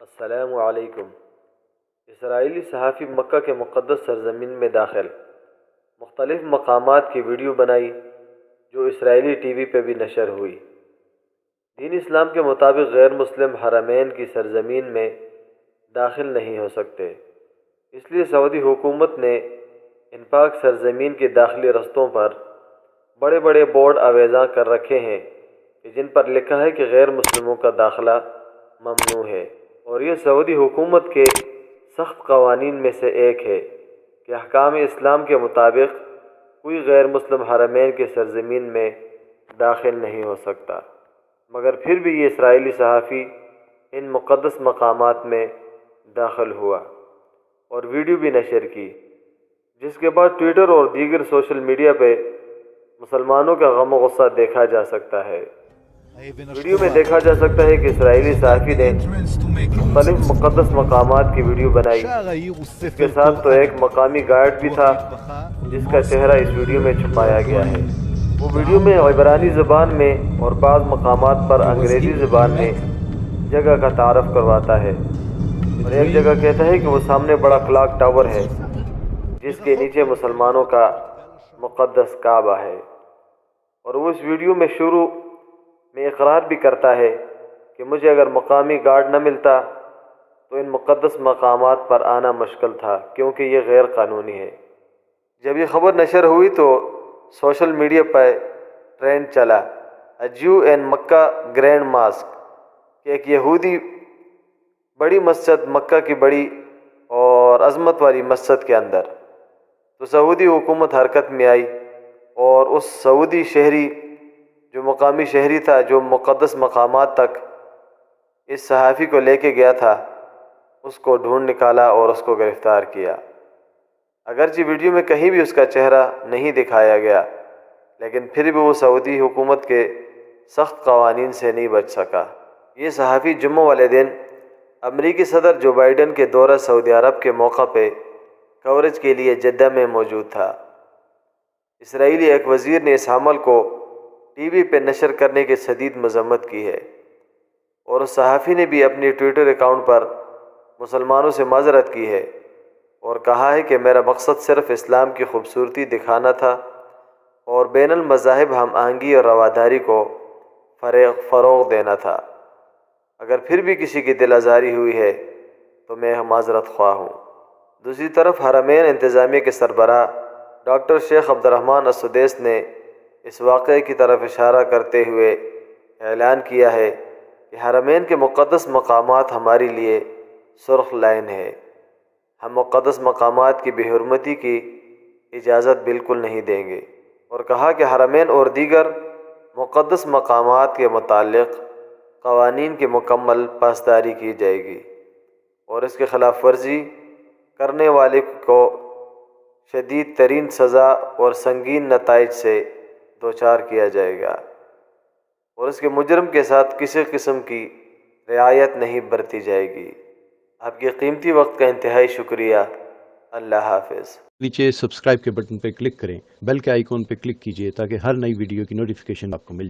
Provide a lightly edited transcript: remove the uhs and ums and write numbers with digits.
السلام علیکم۔ اسرائیلی صحافی مکہ کے مقدس سرزمین میں داخل مختلف مقامات کی ویڈیو بنائی جو اسرائیلی ٹی وی پہ بھی نشر ہوئی۔ دین اسلام کے مطابق غیر مسلم حرمین کی سرزمین میں داخل نہیں ہو سکتے، اس لیے سعودی حکومت نے ان پاک سرزمین کے داخلی رستوں پر بڑے بڑے بورڈ آویزاں کر رکھے ہیں کہ جن پر لکھا ہے کہ غیر مسلموں کا داخلہ ممنوع ہے، اور یہ سعودی حکومت کے سخت قوانین میں سے ایک ہے کہ احکام اسلام کے مطابق کوئی غیر مسلم حرمین کے سرزمین میں داخل نہیں ہو سکتا، مگر پھر بھی یہ اسرائیلی صحافی ان مقدس مقامات میں داخل ہوا اور ویڈیو بھی نشر کی، جس کے بعد ٹویٹر اور دیگر سوشل میڈیا پہ مسلمانوں کا غم و غصہ دیکھا جا سکتا ہے۔ ویڈیو میں دیکھا جا سکتا ہے کہ اسرائیلی صحافی نے مختلف مقدس مقامات کی ویڈیو بنائی، اس کے ساتھ تو ایک مقامی گائیڈ بھی تھا جس کا چہرہ اس ویڈیو میں چھپایا گیا ہے۔ وہ ویڈیو میں عبرانی زبان میں اور بعض مقامات پر انگریزی زبان میں جگہ کا تعارف کرواتا ہے، اور ایک جگہ کہتا ہے کہ وہ سامنے بڑا کلاک ٹاور ہے جس کے نیچے مسلمانوں کا مقدس کعبہ ہے، اور وہ اس ویڈیو میں شروع میں اقرار بھی کرتا ہے کہ مجھے اگر مقامی گارڈ نہ ملتا تو ان مقدس مقامات پر آنا مشکل تھا کیونکہ یہ غیر قانونی ہے۔ جب یہ خبر نشر ہوئی تو سوشل میڈیا پر ٹرینڈ چلا "A Jew in Mecca grand mosque" کہ ایک یہودی بڑی مسجد، مکہ کی بڑی اور عظمت والی مسجد کے اندر، تو سعودی حکومت حرکت میں آئی اور اس سعودی شہری جو مقامی شہری تھا جو مقدس مقامات تک اس صحافی کو لے کے گیا تھا، اس کو ڈھونڈ نکالا اور اس کو گرفتار کیا۔ اگرچہ ویڈیو میں کہیں بھی اس کا چہرہ نہیں دکھایا گیا، لیکن پھر بھی وہ سعودی حکومت کے سخت قوانین سے نہیں بچ سکا۔ یہ صحافی جمعہ والے دن امریکی صدر جو بائیڈن کے دورہ سعودی عرب کے موقع پہ کوریج کے لیے جدہ میں موجود تھا۔ اسرائیلی ایک وزیر نے اس عمل کو ٹی وی پہ نشر کرنے کی شدید مذمت کی ہے، اور اس صحافی نے بھی اپنی ٹویٹر اکاؤنٹ پر مسلمانوں سے معذرت کی ہے اور کہا ہے کہ میرا مقصد صرف اسلام کی خوبصورتی دکھانا تھا اور بین المذاہب ہم آہنگی اور رواداری کو فروغ دینا تھا۔ اگر پھر بھی کسی کی دل آزاری ہوئی ہے تو میں معذرت خواہ ہوں۔ دوسری طرف حرمین انتظامیہ کے سربراہ ڈاکٹر شیخ عبدالرحمن السدیس نے اس واقعے کی طرف اشارہ کرتے ہوئے اعلان کیا ہے کہ حرمین کے مقدس مقامات ہمارے لیے سرخ لائن ہے، ہم مقدس مقامات کی بے حرمتی کی اجازت بالکل نہیں دیں گے، اور کہا کہ حرمین اور دیگر مقدس مقامات کے متعلق قوانین کی مکمل پاسداری کی جائے گی اور اس کے خلاف ورزی کرنے والے کو شدید ترین سزا اور سنگین نتائج سے دوچار کیا جائے گا، اور اس کے مجرم کے ساتھ کسی قسم کی رعایت نہیں برتی جائے گی۔ آپ کے قیمتی وقت کا انتہائی شکریہ۔ اللہ حافظ۔ نیچے سبسکرائب کے بٹن پہ کلک کریں، بیل کے آئیکن پہ کلک کیجئے تاکہ ہر نئی ویڈیو کی نوٹیفیکیشن آپ کو مل جائے۔